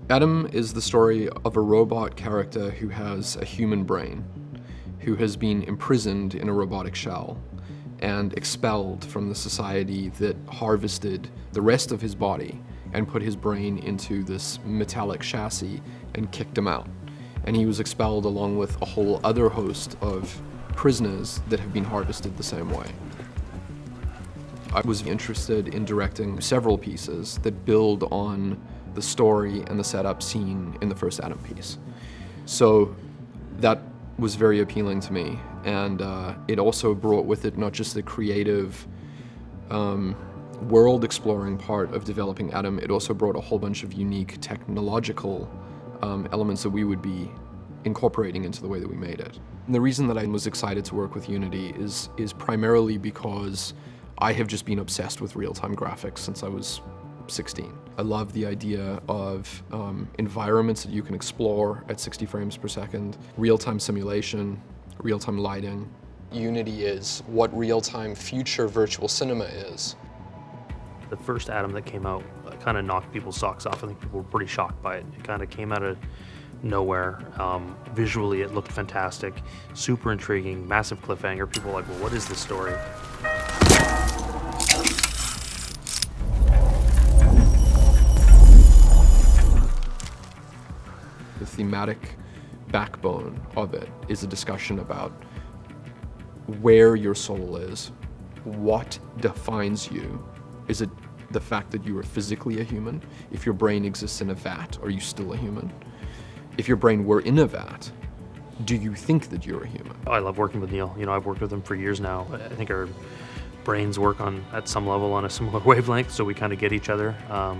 Adam is the story of a robot character who has a human brain, who has been imprisoned in a robotic shell and expelled from the society that harvested the rest of his body and put his brain into this metallic chassis and kicked him out. And he was expelled along with a whole other host of prisoners that have been harvested the same way. I was interested in directing several pieces that build on the story and the setup scene in the first Adam piece. So that was very appealing to me, and it also brought with it not just the creative world exploring part of developing Adam, it also brought a whole bunch of unique technological elements that we would be incorporating into the way that we made it. And the reason that I was excited to work with Unity is primarily because I have just been obsessed with real-time graphics since I was 16. I love the idea of environments that you can explore at 60 frames per second, real-time simulation, real-time lighting. Unity is what real-time future virtual cinema is. The first Adam that came out kind of knocked people's socks off. I think people were pretty shocked by it. It kind of came out of nowhere. Visually, it looked fantastic, super intriguing, massive cliffhanger. People were like, well, what is this story? The thematic backbone of it is a discussion about where your soul is, what defines you. Is it the fact that you are physically a human? If your brain exists in a vat, are you still a human? If your brain were in a vat, do you think that you're a human? I love working with Neill. You know, I've worked with him for years now. I think our brains work at some level on a similar wavelength, so we kind of get each other.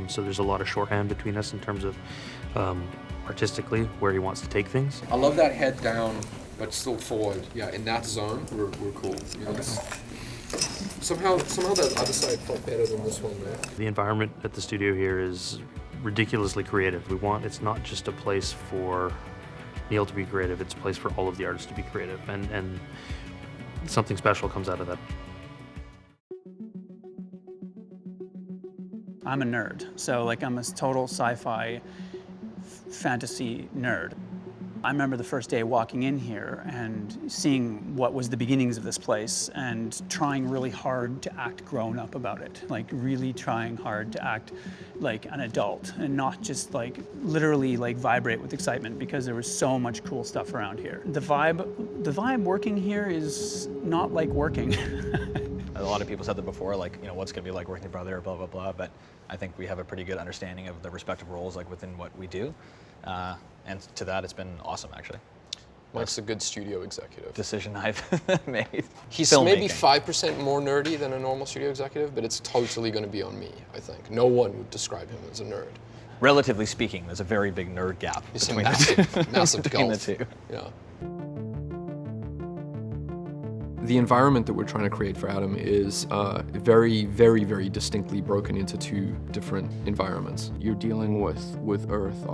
So there's a lot of shorthand between us in terms of artistically where he wants to take things. I love that head down, but still forward. Yeah, in that zone, we're cool. You know? Somehow that other side felt better than this one, man. The environment at the studio here is ridiculously creative. It's not just a place for Neill to be creative, it's a place for all of the artists to be creative, and something special comes out of that. I'm a nerd, so like I'm a total sci-fi fantasy nerd. I remember the first day walking in here and seeing what was the beginnings of this place and trying really hard to act grown up about it. Like really trying hard to act like an adult and not just like literally like vibrate with excitement because there was so much cool stuff around here. The vibe working here is not like working. A lot of people said that before, like, you know, what's gonna be like working with your brother, blah, blah, blah, but I think we have a pretty good understanding of the respective roles like within what we do. And to that, it's been awesome, actually. Mike's a good studio executive. Decision I've made. He's maybe 5% more nerdy than a normal studio executive, but it's totally going to be on me, I think. No one would describe him as a nerd. Relatively speaking, there's a very big nerd gap It's between, a massive between gulf. the two. Yeah. The environment that we're trying to create for Adam is very, very, very distinctly broken into two different environments. You're dealing with Earth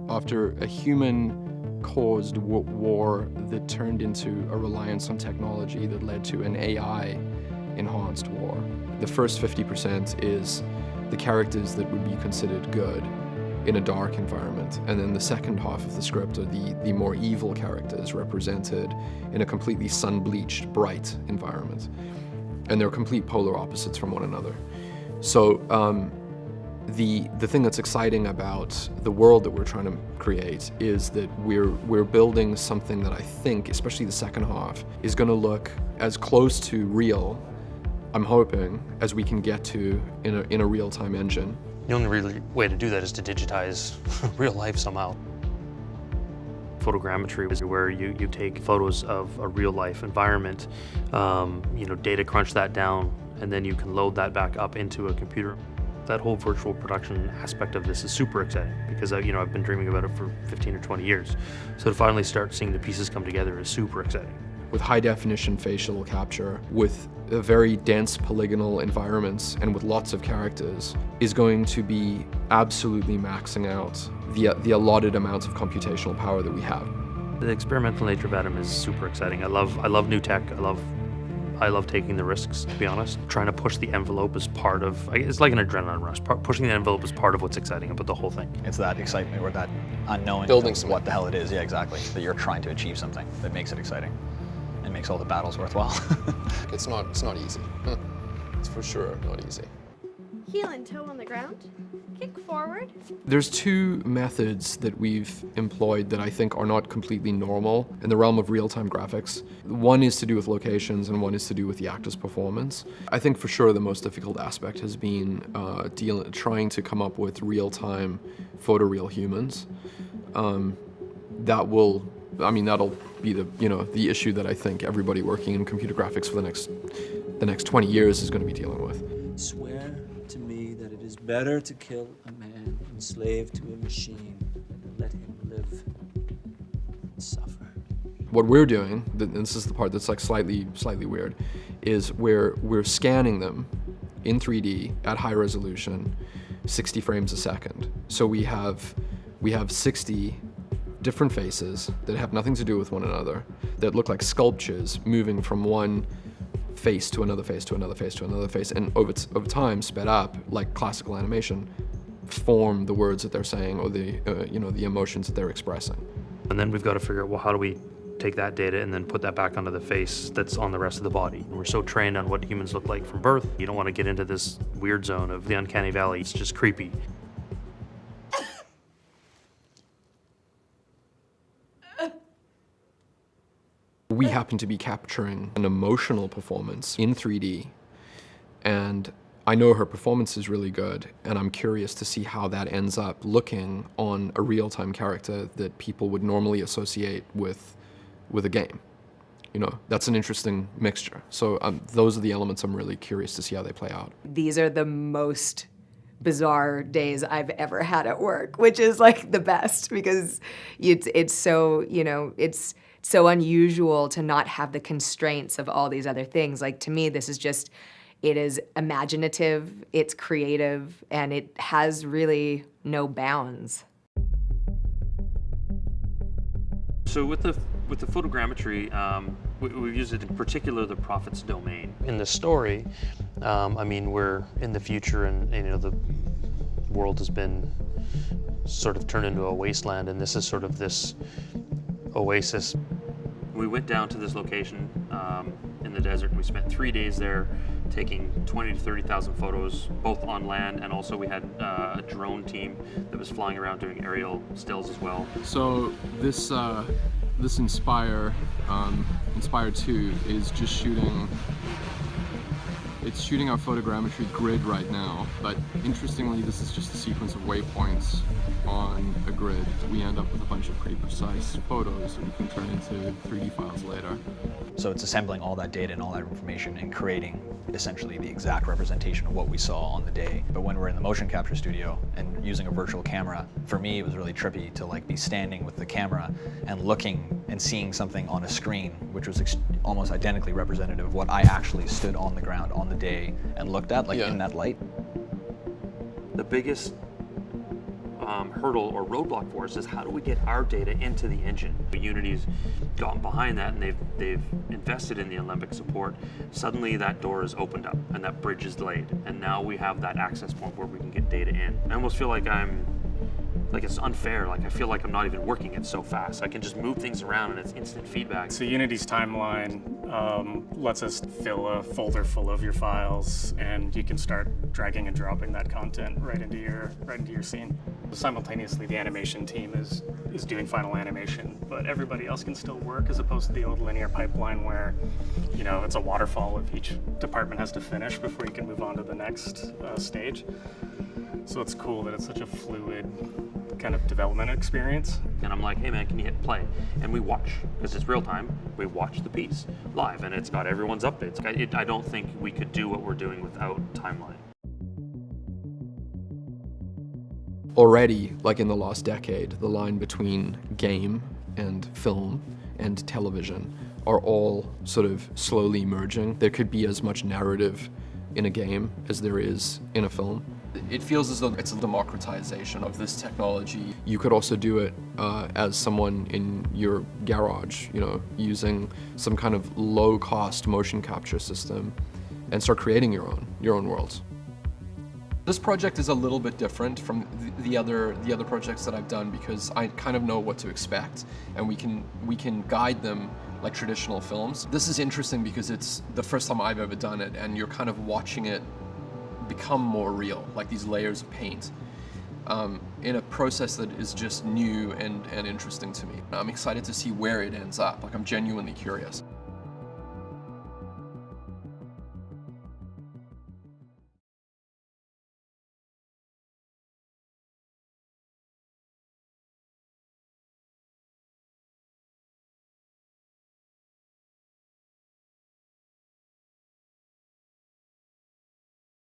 after a human-caused war that turned into a reliance on technology that led to an AI-enhanced war. The first 50% is the characters that would be considered good in a dark environment, and then the second half of the script are the more evil characters represented in a completely sun-bleached, bright environment. And they're complete polar opposites from one another. So the thing that's exciting about the world that we're trying to create is that we're building something that I think, especially the second half, is going to look as close to real, I'm hoping, as we can get to in a real-time engine. The only real way to do that is to digitize real life somehow. Photogrammetry is where you take photos of a real life environment, you know, data crunch that down, and then you can load that back up into a computer. That whole virtual production aspect of this is super exciting because you know, I've been dreaming about it for 15 or 20 years. So to finally start seeing the pieces come together is super exciting. With high definition facial capture, with a very dense polygonal environments, and with lots of characters, is going to be absolutely maxing out the allotted amounts of computational power that we have. The experimental nature of Adam is super exciting. I love new tech. I love I love taking the risks, to be honest. Trying to push the envelope is part of, it's like an adrenaline rush. Pushing the envelope is part of what's exciting about the whole thing. It's that excitement or that unknowing Building of something. what the hell it is. Yeah, exactly. That you're trying to achieve something that makes it exciting and makes all the battles worthwhile. It's not easy. It's for sure not easy. Heel and toe on the ground. Kick forward. There's two methods that we've employed that I think are not completely normal in the realm of real-time graphics. One is to do with locations and one is to do with the actor's performance. I think for sure the most difficult aspect has been trying to come up with real-time photoreal humans. That'll be the issue that I think everybody working in computer graphics for the next 20 years is going to be dealing with. Swear to me that it is better to kill a man enslaved to a machine than to let him live and suffer. What we're doing, and this is the part that's like slightly weird, is we're scanning them in 3D at high resolution, 60 frames a second. So we have 60 different faces that have nothing to do with one another, that look like sculptures moving from one face to another face to another face to another face, and over time, sped up like classical animation, form the words that they're saying or the emotions that they're expressing. And then we've got to figure out, well, how do we take that data and then put that back onto the face that's on the rest of the body? And we're so trained on what humans look like from birth, you don't want to get into this weird zone of the uncanny valley. It's just creepy. We happen to be capturing an emotional performance in 3D, and I know her performance is really good, and I'm curious to see how that ends up looking on a real-time character that people would normally associate with a game. That's an interesting mixture. So those are the elements I'm really curious to see how they play out. These are the most bizarre days I've ever had at work, which is like the best because it's so, it's so unusual to not have the constraints of all these other things. Like, to me, this is just, it is imaginative, it's creative, and it has really no bounds. So with the photogrammetry, we've used it in particular the prophet's domain. In the story, we're in the future, and the world has been sort of turned into a wasteland, and this is sort of this oasis. We went down to this location in the desert, and we spent 3 days there taking 20 to 30,000 photos, both on land, and also we had a drone team that was flying around doing aerial stills as well. So this Inspire 2 is just shooting. It's shooting our photogrammetry grid right now, but interestingly, this is just a sequence of waypoints on a grid. We end up with a bunch of pretty precise photos that we can turn into 3D files later. So it's assembling all that data and all that information and creating essentially the exact representation of what we saw on the day. But when we're in the motion capture studio and using a virtual camera, for me it was really trippy to be standing with the camera and looking and seeing something on a screen which was almost identically representative of what I actually stood on the ground on the day and looked at, in that light. The biggest hurdle or roadblock for us is how do we get our data into the engine? Unity's gotten behind that, and they've invested in the Alembic support. Suddenly that door is opened up and that bridge is laid, and now we have that access point where we can get data in. I almost feel like it's unfair. I feel like I'm not even working it so fast. I can just move things around and it's instant feedback. So Unity's timeline lets us fill a folder full of your files, and you can start dragging and dropping that content right into your scene. Simultaneously, the animation team is doing final animation, but everybody else can still work, as opposed to the old linear pipeline where, it's a waterfall of each department has to finish before you can move on to the next stage. So it's cool that it's such a fluid kind of development experience. And I'm like, hey man, can you hit play? And we watch, because it's real time, we watch the piece live, and it's got everyone's updates. I don't think we could do what we're doing without timeline. Already, in the last decade, the line between game and film and television are all sort of slowly merging. There could be as much narrative in a game as there is in a film. It feels as though it's a democratization of this technology. You could also do it as someone in your garage, you know, using some kind of low-cost motion capture system and start creating your own worlds. This project is a little bit different from the other projects that I've done because I kind of know what to expect, and we can guide them like traditional films. This is interesting because it's the first time I've ever done it, and you're kind of watching it become more real, like these layers of paint, in a process that is just new and interesting to me. I'm excited to see where it ends up. Like, I'm genuinely curious.